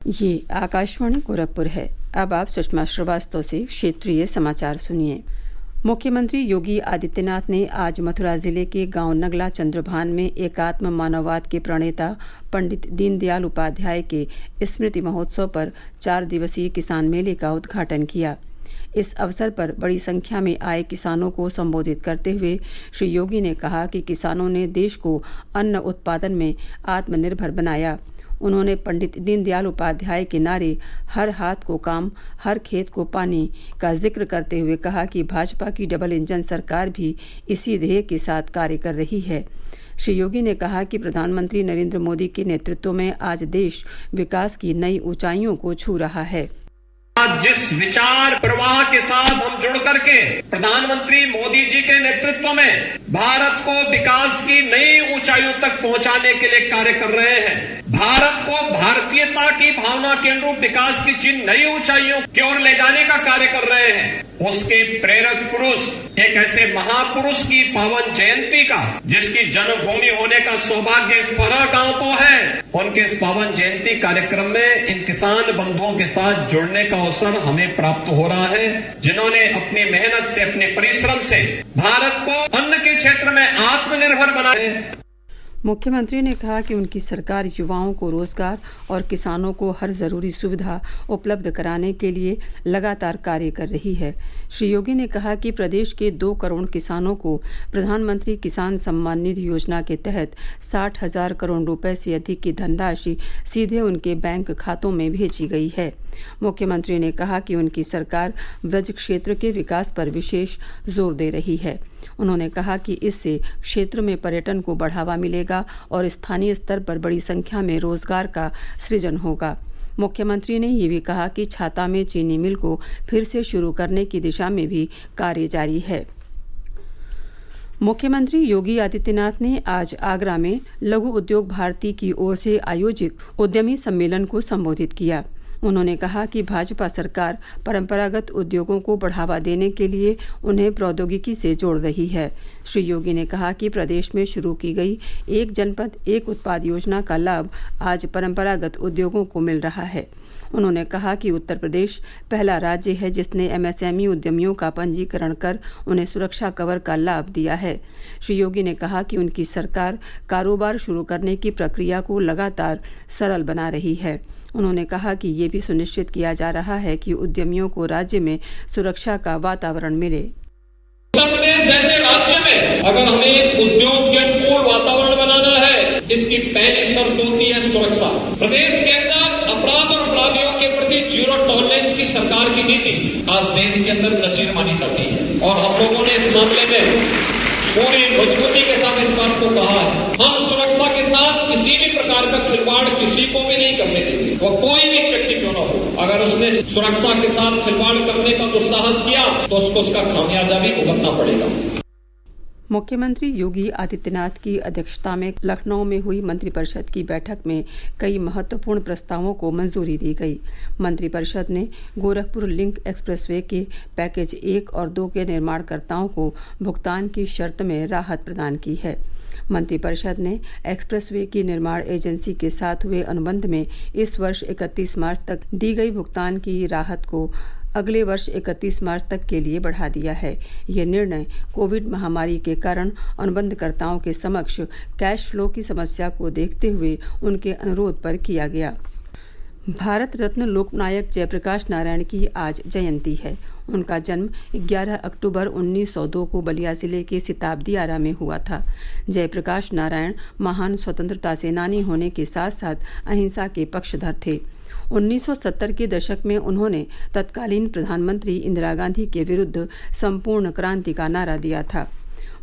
ये आकाशवाणी गोरखपुर है। अब आप सुषमा श्रीवास्तव से क्षेत्रीय समाचार सुनिए। मुख्यमंत्री योगी आदित्यनाथ ने आज मथुरा जिले के गांव नगला चंद्रभान में एकात्म मानववाद के प्रणेता पंडित दीनदयाल उपाध्याय के स्मृति महोत्सव पर 4 दिवसीय किसान मेले का उद्घाटन किया। इस अवसर पर बड़ी संख्या में आए किसानों को संबोधित करते हुए श्री योगी ने कहा कि किसानों ने देश को अन्न उत्पादन में आत्मनिर्भर बनाया। उन्होंने पंडित दीनदयाल उपाध्याय के नारे हर हाथ को काम, हर खेत को पानी का जिक्र करते हुए कहा कि भाजपा की डबल इंजन सरकार भी इसी ध्येय के साथ कार्य कर रही है। श्री योगी ने कहा कि प्रधानमंत्री नरेंद्र मोदी के नेतृत्व में आज देश विकास की नई ऊंचाइयों को छू रहा है। जिस विचार प्रवाह के साथ हम जुड़ करके प्रधानमंत्री मोदी जी के नेतृत्व में भारत को विकास की नई ऊंचाइयों तक पहुंचाने के लिए कार्य कर रहे हैं, भारत को भारतीयता की भावना के अनुरूप विकास की जिन नई ऊंचाइयों की ओर ले जाने का कार्य कर रहे हैं, उसके प्रेरक पुरुष एक ऐसे महापुरुष की पावन जयंती का, जिसकी जन्मभूमि होने का सौभाग्य इस फरा गांव को है, उनके इस पावन जयंती कार्यक्रम में इन किसान बंधुओं के साथ जुड़ने का अवसर हमें प्राप्त हो रहा है, जिन्होंने अपनी मेहनत से, अपने परिश्रम से भारत को अन्न के क्षेत्र में आत्मनिर्भर बनाया है। मुख्यमंत्री ने कहा कि उनकी सरकार युवाओं को रोजगार और किसानों को हर जरूरी सुविधा उपलब्ध कराने के लिए लगातार कार्य कर रही है। श्री योगी ने कहा कि प्रदेश के 2 करोड़ किसानों को प्रधानमंत्री किसान सम्मान निधि योजना के तहत 60,000 करोड़ रुपए से अधिक की धनराशि सीधे उनके बैंक खातों में भेजी गई है। मुख्यमंत्री ने कहा कि उनकी सरकार ब्रज क्षेत्र के विकास पर विशेष जोर दे रही है। उन्होंने कहा कि इससे क्षेत्र में पर्यटन को बढ़ावा मिलेगा और स्थानीय स्तर पर बड़ी संख्या में रोजगार का सृजन होगा। मुख्यमंत्री ने ये भी कहा कि छाता में चीनी मिल को फिर से शुरू करने की दिशा में भी कार्य जारी है। मुख्यमंत्री योगी आदित्यनाथ ने आज आगरा में लघु उद्योग भारती की ओर से आयोजित उद्यमी सम्मेलन को संबोधित किया। उन्होंने कहा कि भाजपा सरकार परंपरागत उद्योगों को बढ़ावा देने के लिए उन्हें प्रौद्योगिकी से जोड़ रही है। श्री योगी ने कहा कि प्रदेश में शुरू की गई एक जनपद एक उत्पाद योजना का लाभ आज परंपरागत उद्योगों को मिल रहा है। उन्होंने कहा कि उत्तर प्रदेश पहला राज्य है जिसने एमएसएमई उद्यमियों का पंजीकरण कर उन्हें सुरक्षा कवर का लाभ दिया है। श्री योगी ने कहा कि उनकी सरकार कारोबार शुरू करने की प्रक्रिया को लगातार सरल बना रही है। उन्होंने कहा कि ये भी सुनिश्चित किया जा रहा है कि उद्यमियों को राज्य में सुरक्षा का वातावरण मिले। उत्तर प्रदेश जैसे राज्य में अगर हमें उद्योग के अनुकूल वातावरण बनाना है, इसकी पहली शर्त होती है सुरक्षा। प्रदेश के अंदर अपराध और अपराधियों के प्रति जीरो टॉलरेंस की सरकार की नीति आज देश के अंदर नजीर मानी जाती है और हम लोगों ने इस मामले में पूरी मजबूती के साथ इस बात को कहा है। हम सुरक्षा के साथ किसी भी प्रकार का खिलवाड़ किसी को भी नहीं करने देंगे, वो कोई भी व्यक्ति क्यों न हो। अगर उसने सुरक्षा के साथ खिलवाड़ करने का दुस्साहस किया तो उसको उसका खामियाजा भी भुगतना पड़ेगा। मुख्यमंत्री योगी आदित्यनाथ की अध्यक्षता में लखनऊ में हुई मंत्रिपरिषद की बैठक में कई महत्वपूर्ण प्रस्तावों को मंजूरी दी गई। मंत्रिपरिषद ने गोरखपुर लिंक एक्सप्रेसवे के पैकेज 1 और 2 के निर्माणकर्ताओं को भुगतान की शर्त में राहत प्रदान की है। मंत्रिपरिषद ने एक्सप्रेसवे की निर्माण एजेंसी के साथ हुए अनुबंध में इस वर्ष 31 मार्च तक दी गई भुगतान की राहत को अगले वर्ष 31 मार्च तक के लिए बढ़ा दिया है। यह निर्णय कोविड महामारी के कारण अनुबंधकर्ताओं के समक्ष कैश फ्लो की समस्या को देखते हुए उनके अनुरोध पर किया गया। भारत रत्न लोकनायक जयप्रकाश नारायण की आज जयंती है। उनका जन्म 11 अक्टूबर 1902 को बलिया जिले के सिताब दियारा में हुआ था। जयप्रकाश नारायण महान स्वतंत्रता सेनानी होने के साथ साथ अहिंसा के पक्षधर थे। 1970 के दशक में उन्होंने तत्कालीन प्रधानमंत्री इंदिरा गांधी के विरुद्ध संपूर्ण क्रांति का नारा दिया था।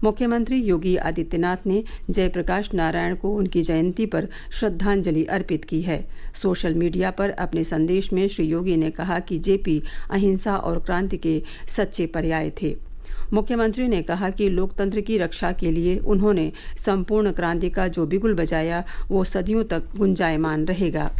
मुख्यमंत्री योगी आदित्यनाथ ने जयप्रकाश नारायण को उनकी जयंती पर श्रद्धांजलि अर्पित की है। सोशल मीडिया पर अपने संदेश में श्री योगी ने कहा कि जेपी अहिंसा और क्रांति के सच्चे पर्याय थे। मुख्यमंत्री ने कहा कि लोकतंत्र की रक्षा के लिए उन्होंने संपूर्ण क्रांति का जो बिगुल बजाया वो सदियों तक गुंजायमान रहेगा।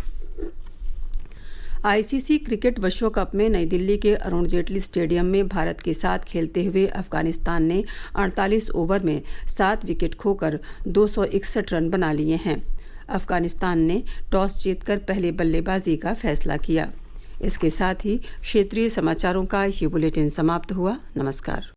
आईसीसी क्रिकेट विश्व कप में नई दिल्ली के अरुण जेटली स्टेडियम में भारत के साथ खेलते हुए अफगानिस्तान ने 48 ओवर में 7 विकेट खोकर 261 रन बना लिए हैं। अफगानिस्तान ने टॉस जीतकर पहले बल्लेबाजी का फैसला किया। इसके साथ ही क्षेत्रीय समाचारों का ये बुलेटिन समाप्त हुआ। नमस्कार।